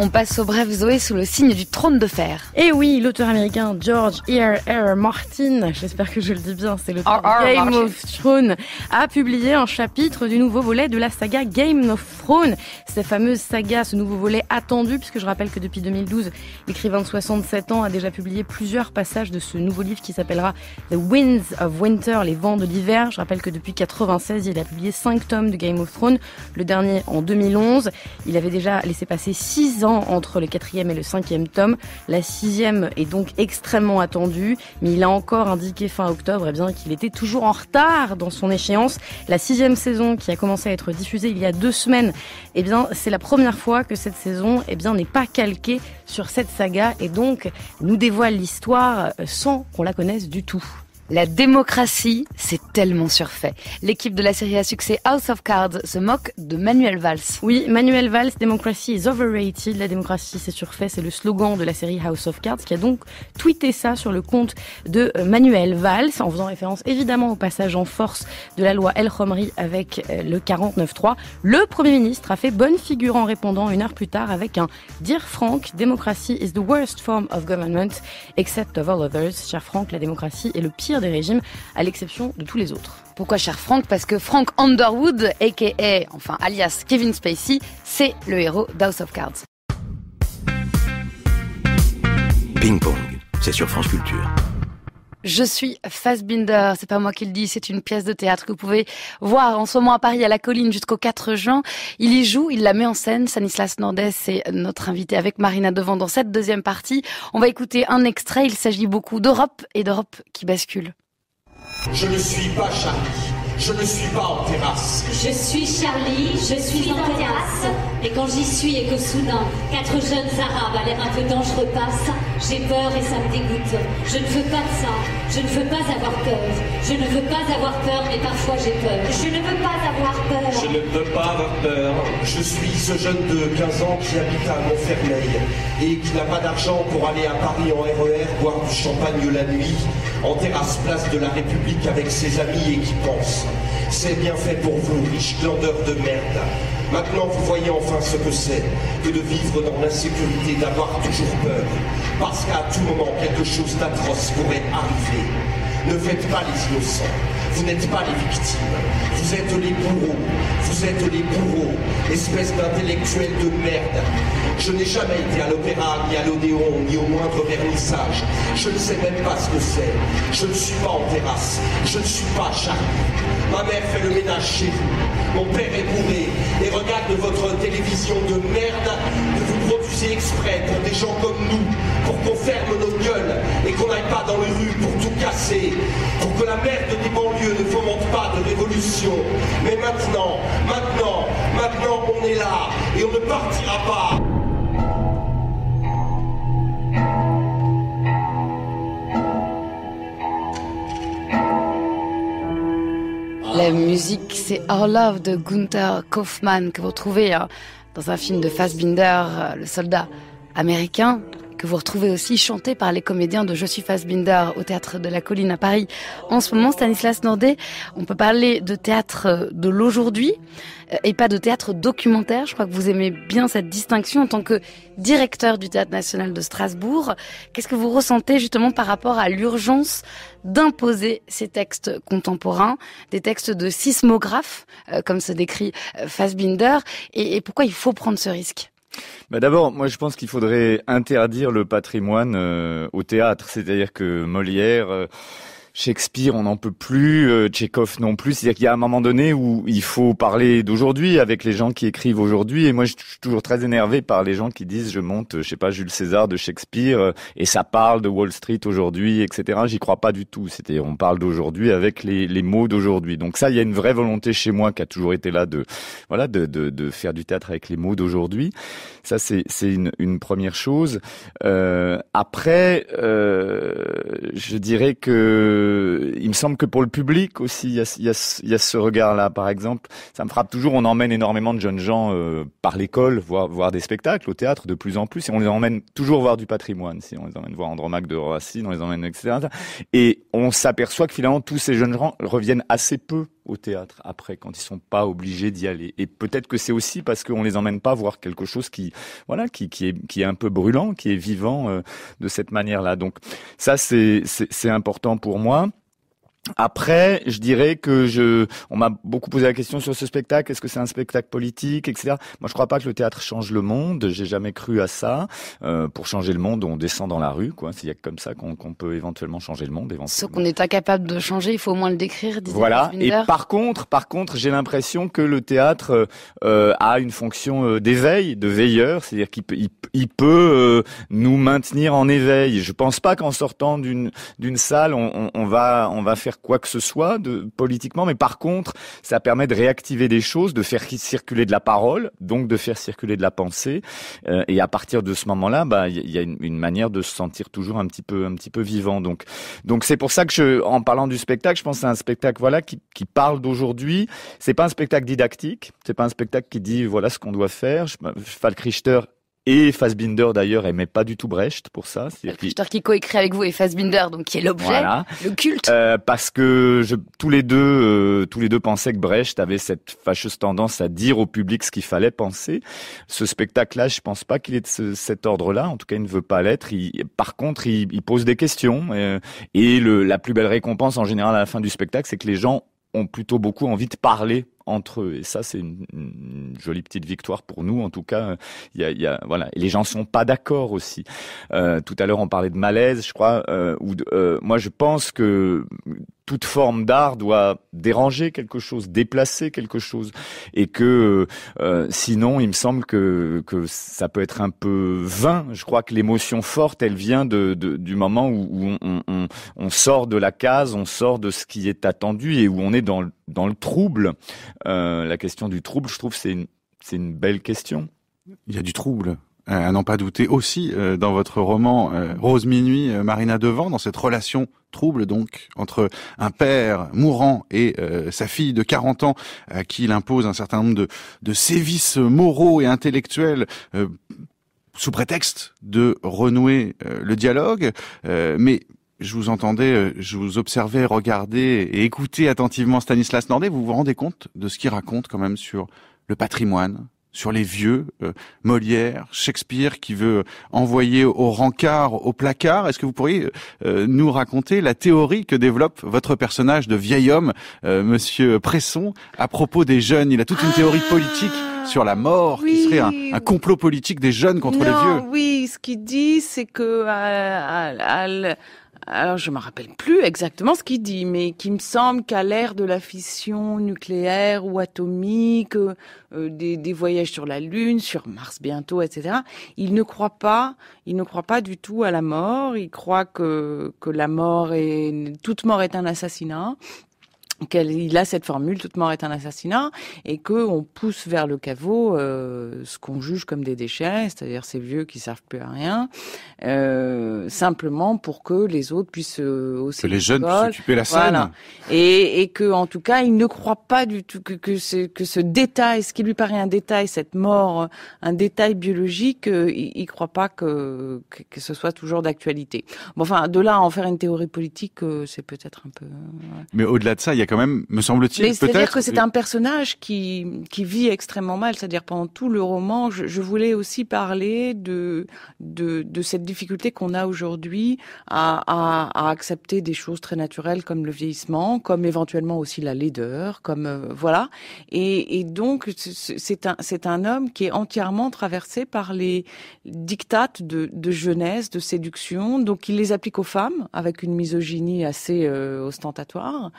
[SPEAKER 2] On passe au bref Zoé sous le signe du trône de fer.
[SPEAKER 9] Et oui, l'auteur américain George R.R. Martin, j'espère que je le dis bien, c'est l'auteur de Game of Thrones, a publié un chapitre du nouveau volet de la saga Game of Thrones. Cette fameuse saga, ce nouveau volet attendu, puisque je rappelle que depuis 2012, l'écrivain de 67 ans a déjà publié plusieurs passages de ce nouveau livre qui s'appellera The Winds of Winter, les vents de l'hiver. Je rappelle que depuis 96, il a publié 5 tomes de Game of Thrones, le dernier en 2011. Il avait déjà laissé passer 6 ans entre le 4e et le 5e tome. La 6e est donc extrêmement attendue, mais il a encore indiqué fin octobre qu'il était toujours en retard dans son échéance. La 6e saison qui a commencé à être diffusée il y a 2 semaines, c'est la première fois que cette saison n'est pas calquée sur cette saga et donc nous dévoile l'histoire sans qu'on la connaisse du tout.
[SPEAKER 2] La démocratie, c'est tellement surfait. L'équipe de la série à succès House of Cards se moque de Manuel Valls.
[SPEAKER 9] Oui, Manuel Valls, Democracy is overrated. La démocratie, c'est surfait. C'est le slogan de la série House of Cards qui a donc tweeté ça sur le compte de Manuel Valls en faisant référence évidemment au passage en force de la loi El Khomri avec le 49.3. Le Premier ministre a fait bonne figure en répondant 1 heure plus tard avec un Dear Frank, democracy is the worst form of government except of all others. Cher Frank, la démocratie est le pire des régimes, à l'exception de tous les autres.
[SPEAKER 2] Pourquoi cher Frank ? Parce que Frank Underwood, alias Kevin Spacey, c'est le héros d'House of Cards.
[SPEAKER 12] Ping Pong, c'est sur France Culture.
[SPEAKER 2] Je suis Fassbinder, c'est pas moi qui le dis, c'est une pièce de théâtre que vous pouvez voir en ce moment à Paris à la Colline jusqu'au 4 juin. Il y joue, il la met en scène, Stanislas Nordet, c'est notre invité avec Marina Devant dans cette deuxième partie. On va écouter un extrait, il s'agit beaucoup d'Europe et d'Europe qui bascule.
[SPEAKER 8] Je ne suis pas Charlie, je ne suis pas en terrasse.
[SPEAKER 13] Je suis Charlie, je suis en terrasse. Et quand j'y suis et que soudain, 4 jeunes arabes à l'air un peu dangereux passent, j'ai peur et ça me dégoûte. Je ne veux pas de ça, je ne veux pas avoir peur. Je ne veux pas avoir peur, mais parfois j'ai peur. Je ne veux pas avoir peur.
[SPEAKER 8] Je ne peux pas avoir peur. Je suis ce jeune de 15 ans qui habite à Montfermeil et qui n'a pas d'argent pour aller à Paris en RER, boire du champagne la nuit, en terrasse place de la République avec ses amis et qui pense. C'est bien fait pour vous, riches glandeurs de merde. Maintenant, vous voyez enfin ce que c'est que de vivre dans l'insécurité, d'avoir toujours peur. Parce qu'à tout moment, quelque chose d'atroce pourrait arriver. Ne faites pas les innocents. Vous n'êtes pas les victimes. Vous êtes les bourreaux. Vous êtes les bourreaux. Espèce d'intellectuels de merde. Je n'ai jamais été à l'opéra, ni à l'Odéon, ni au moindre vernissage. Je ne sais même pas ce que c'est. Je ne suis pas en terrasse. Je ne suis pas Charlie. Ma mère fait le ménage chez vous. Mon père est bourré et regarde votre télévision de merde que vous produisez exprès pour des gens comme nous, pour qu'on ferme nos gueules et qu'on n'aille pas dans les rues pour tout casser, pour que la merde des banlieues ne fomente pas de révolution. Mais maintenant, on est là et on ne partira pas.
[SPEAKER 2] La musique, c'est Our Love de Günther Kaufmann que vous retrouvez dans un film de Fassbinder, le soldat américain, que vous retrouvez aussi chanté par les comédiens de Je suis Fassbinder au Théâtre de la Colline à Paris. En ce moment, Stanislas Nordet, on peut parler de théâtre de l'aujourd'hui et pas de théâtre documentaire. Je crois que vous aimez bien cette distinction en tant que directeur du Théâtre National de Strasbourg. Qu'est-ce que vous ressentez justement par rapport à l'urgence d'imposer ces textes contemporains, des textes de sismographes, comme se décrit Fassbinder, et pourquoi il faut prendre ce risque ?
[SPEAKER 4] D'abord, moi je pense qu'il faudrait interdire le patrimoine au théâtre, c'est-à-dire que Molière, Shakespeare, on n'en peut plus, Tchekhov non plus. C'est-à-dire qu'il y a un moment donné où il faut parler d'aujourd'hui avec les gens qui écrivent aujourd'hui. Et moi, je suis toujours très énervé par les gens qui disent je monte, je sais pas, Jules César de Shakespeare et ça parle de Wall Street aujourd'hui, etc. J'y crois pas du tout. C'est-à-dire on parle d'aujourd'hui avec les mots d'aujourd'hui. Donc ça, il y a une vraie volonté chez moi qui a toujours été là de faire du théâtre avec les mots d'aujourd'hui. Ça, c'est une première chose. Après, je dirais que il me semble que pour le public aussi, il y a ce regard-là. Par exemple, ça me frappe toujours. On emmène énormément de jeunes gens par l'école voir des spectacles au théâtre de plus en plus, et on les emmène toujours voir du patrimoine. Si on les emmène voir Andromaque de Racine, on les emmène, etc. Et on s'aperçoit que finalement tous ces jeunes gens reviennent assez peu au théâtre après, quand ils sont pas obligés d'y aller. Et peut-être que c'est aussi parce qu'on les emmène pas voir quelque chose qui est un peu brûlant, qui est vivant de cette manière-là. Donc ça, c'est important pour moi. Après, je dirais que on m'a beaucoup posé la question sur ce spectacle. Est-ce que c'est un spectacle politique, etc. Moi, je crois pas que le théâtre change le monde. J'ai jamais cru à ça. Pour changer le monde, on descend dans la rue, quoi. Il y a comme ça qu'on peut éventuellement changer le monde.
[SPEAKER 2] Ce qu'on est incapable de changer, il faut au moins le décrire.
[SPEAKER 4] Voilà. Et par contre, j'ai l'impression que le théâtre a une fonction d'éveil, de veilleur. C'est-à-dire qu'il peut nous maintenir en éveil. Je pense pas qu'en sortant d'une salle, on va faire quoi que ce soit politiquement, mais par contre, ça permet de réactiver des choses, de faire circuler de la parole, donc de faire circuler de la pensée. Et à partir de ce moment-là, il y a une manière de se sentir toujours un petit peu vivant. Donc c'est pour ça que en parlant du spectacle, je pense que c'est un spectacle qui parle d'aujourd'hui. C'est pas un spectacle didactique, c'est pas un spectacle qui dit voilà ce qu'on doit faire. Falk Richter et Fassbinder d'ailleurs aimait pas du tout Brecht pour ça.
[SPEAKER 2] Richter qui coécrit avec vous et Fassbinder, donc qui est l'objet, voilà. Le culte.
[SPEAKER 4] Parce que tous les deux pensaient que Brecht avait cette fâcheuse tendance à dire au public ce qu'il fallait penser. Ce spectacle-là, je pense pas qu'il est de cet ordre-là. En tout cas, il ne veut pas l'être. Par contre, il pose des questions. Et la plus belle récompense en général à la fin du spectacle, c'est que les gens ont plutôt beaucoup envie de parler entre eux, et ça c'est une jolie petite victoire pour nous. En tout cas, voilà. Et les gens sont pas d'accord aussi. Tout à l'heure on parlait de malaise, je crois. Moi je pense que toute forme d'art doit déranger quelque chose, déplacer quelque chose, et que sinon il me semble que ça peut être un peu vain. Je crois que l'émotion forte, elle vient du moment où on sort de la case, on sort de ce qui est attendu et où on est dans le trouble. La question du trouble, je trouve, c'est une belle question.
[SPEAKER 1] Il y a du trouble, à n'en pas douter, aussi dans votre roman Rose Minuit, Marina Devant, dans cette relation trouble donc entre un père mourant et sa fille de 40 ans à qui il impose un certain nombre de sévices moraux et intellectuels sous prétexte de renouer le dialogue, mais je vous entendais, je vous observais regarder et écouter attentivement Stanislas Nordet. Vous vous rendez compte de ce qu'il raconte quand même sur le patrimoine, sur les vieux, Molière, Shakespeare, qui veut envoyer au rencard, au placard. Est-ce que vous pourriez nous raconter la théorie que développe votre personnage de vieil homme, Monsieur Presson, à propos des jeunes? Il a toute une théorie politique sur la mort, oui, qui serait un complot politique des jeunes contre les vieux.
[SPEAKER 3] Oui, ce qu'il dit, c'est que Alors, je me rappelle plus exactement ce qu'il dit, mais qui me semble qu'à l'ère de la fission nucléaire ou atomique, des voyages sur la Lune, sur Mars bientôt, etc., il ne croit pas du tout à la mort. Il croit que toute mort est un assassinat. Il a cette formule, toute mort est un assassinat, et que on pousse vers le caveau ce qu'on juge comme des déchets, c'est-à-dire ces vieux qui servent plus à rien, simplement pour que les autres puissent aussi
[SPEAKER 1] que les jeunes puissent occuper la scène.
[SPEAKER 3] Voilà. Et que en tout cas, il ne croit pas du tout que ce détail, ce qui lui paraît un détail, cette mort, un détail biologique, il croit pas que ce soit toujours d'actualité. Bon, enfin, de là à en faire une théorie politique, c'est peut-être un peu. Ouais.
[SPEAKER 1] Mais au-delà de ça, il y a quand même, me semble-t-il, peut-être.
[SPEAKER 3] C'est-à-dire que c'est un personnage qui vit extrêmement mal. C'est-à-dire pendant tout le roman, je voulais aussi parler de cette difficulté qu'on a aujourd'hui à accepter des choses très naturelles comme le vieillissement, comme éventuellement aussi la laideur, comme voilà. Et donc c'est un homme qui est entièrement traversé par les dictates de jeunesse, de séduction. Donc il les applique aux femmes avec une misogynie assez ostentatoire.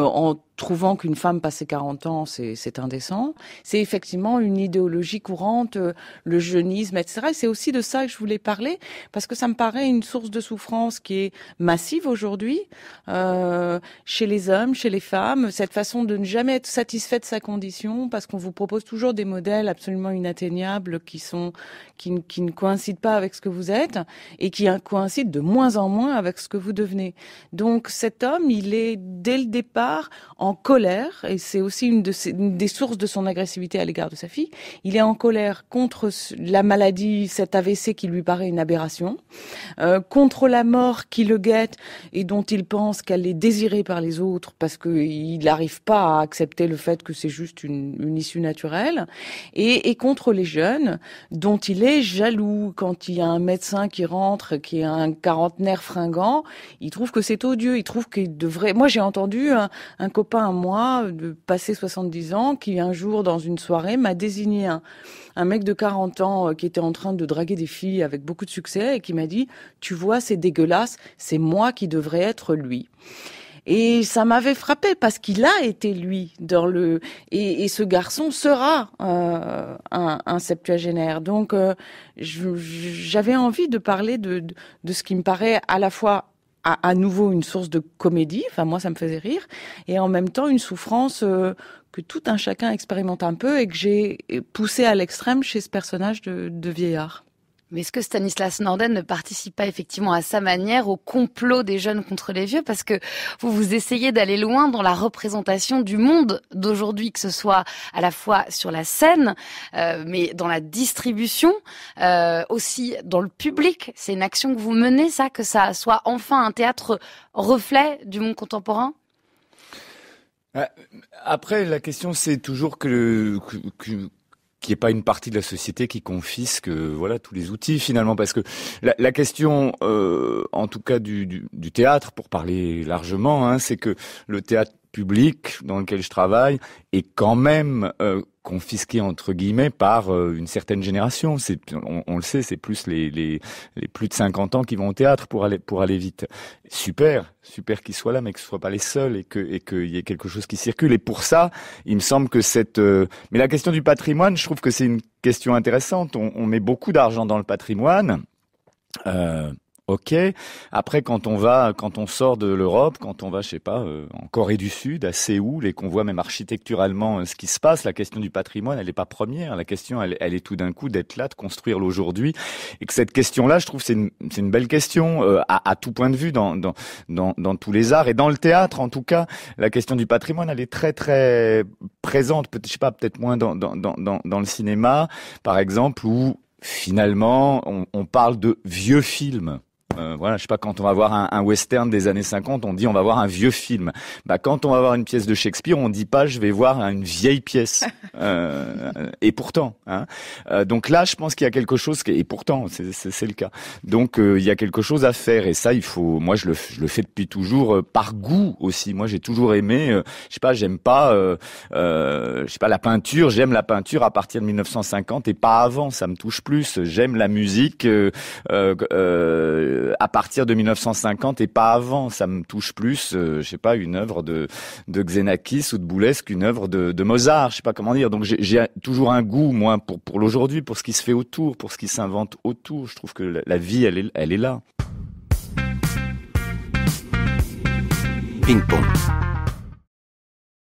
[SPEAKER 3] En trouvant qu'une femme passée 40 ans, c'est indécent. C'est effectivement une idéologie courante, le jeunisme, etc. Et c'est aussi de ça que je voulais parler, parce que ça me paraît une source de souffrance qui est massive aujourd'hui, chez les hommes, chez les femmes, cette façon de ne jamais être satisfait de sa condition, parce qu'on vous propose toujours des modèles absolument inatteignables qui ne coïncident pas avec ce que vous êtes, et qui coïncident de moins en moins avec ce que vous devenez. Donc cet homme, il est dès le départ en colère, et c'est aussi une des sources de son agressivité à l'égard de sa fille. Il est en colère contre la maladie, cet AVC qui lui paraît une aberration, contre la mort qui le guette et dont il pense qu'elle est désirée par les autres parce qu'il n'arrive pas à accepter le fait que c'est juste une issue naturelle, et contre les jeunes dont il est jaloux. Quand il y a un médecin qui rentre, qui est un quarantenaire fringant, il trouve que c'est odieux, il trouve qu'il devrait... Moi, j'ai entendu un copain à moi, de passé 70 ans, qui un jour, dans une soirée, m'a désigné un mec de 40 ans qui était en train de draguer des filles avec beaucoup de succès et qui m'a dit « Tu vois, c'est dégueulasse, c'est moi qui devrais être lui ». Et ça m'avait frappé parce qu'il a été lui et ce garçon sera un septuagénaire. Donc j'avais envie de parler de ce qui me paraît à la fois à nouveau une source de comédie, enfin moi ça me faisait rire, et en même temps une souffrance que tout un chacun expérimente un peu et que j'ai poussé à l'extrême chez ce personnage de vieillard.
[SPEAKER 2] Mais est-ce que Stanislas Norden ne participe pas effectivement à sa manière au complot des jeunes contre les vieux, parce que vous essayez d'aller loin dans la représentation du monde d'aujourd'hui, que ce soit à la fois sur la scène, mais dans la distribution, aussi dans le public. C'est une action que vous menez, ça, que ça soit enfin un théâtre reflet du monde contemporain?
[SPEAKER 4] Après, la question, c'est toujours qu'il n'y ait pas une partie de la société qui confisque voilà tous les outils finalement, parce que la question en tout cas du théâtre, pour parler largement, hein, c'est que le théâtre public dans lequel je travaille est quand même confisqué entre guillemets par une certaine génération. On le sait, c'est plus les plus de 50 ans qui vont au théâtre pour aller vite. Super qu'ils soient là, mais que ce soit pas les seuls et qu'il y ait quelque chose qui circule. Et pour ça, il me semble que mais la question du patrimoine, je trouve que c'est une question intéressante. On met beaucoup d'argent dans le patrimoine. Ok. Après, quand on sort de l'Europe, quand on va, je sais pas, en Corée du Sud, à Séoul, et qu'on voit même architecturalement ce qui se passe, la question du patrimoine, elle est pas première. La question, elle est tout d'un coup d'être là, de construire l'aujourd'hui. Et que cette question-là, je trouve, c'est une belle question à tout point de vue dans tous les arts et dans le théâtre, en tout cas. La question du patrimoine, elle est très très présente. Je sais pas, peut-être moins dans le cinéma, par exemple, où finalement on parle de vieux films. Voilà, je sais pas, quand on va voir un western des années 50, on dit on va voir un vieux film. Quand on va voir une pièce de Shakespeare, on dit pas je vais voir une vieille pièce. Et pourtant, hein. Donc là, je pense qu'il y a quelque chose et pourtant, c'est le cas. Donc il y a quelque chose à faire, et ça, il faut. Moi, je le fais depuis toujours par goût aussi. Moi, j'ai toujours aimé. Je sais pas, j'aime pas. Je sais pas, la peinture. J'aime la peinture à partir de 1950 et pas avant. Ça me touche plus. J'aime la musique. à partir de 1950 et pas avant. Ça me touche plus, je sais pas, une œuvre de Xenakis ou de Boulez qu'une œuvre de Mozart. Je sais pas comment dire. Donc j'ai toujours un goût, moi, pour l'aujourd'hui, pour ce qui se fait autour, pour ce qui s'invente autour. Je trouve que la vie, elle est là.
[SPEAKER 12] Ping-pong.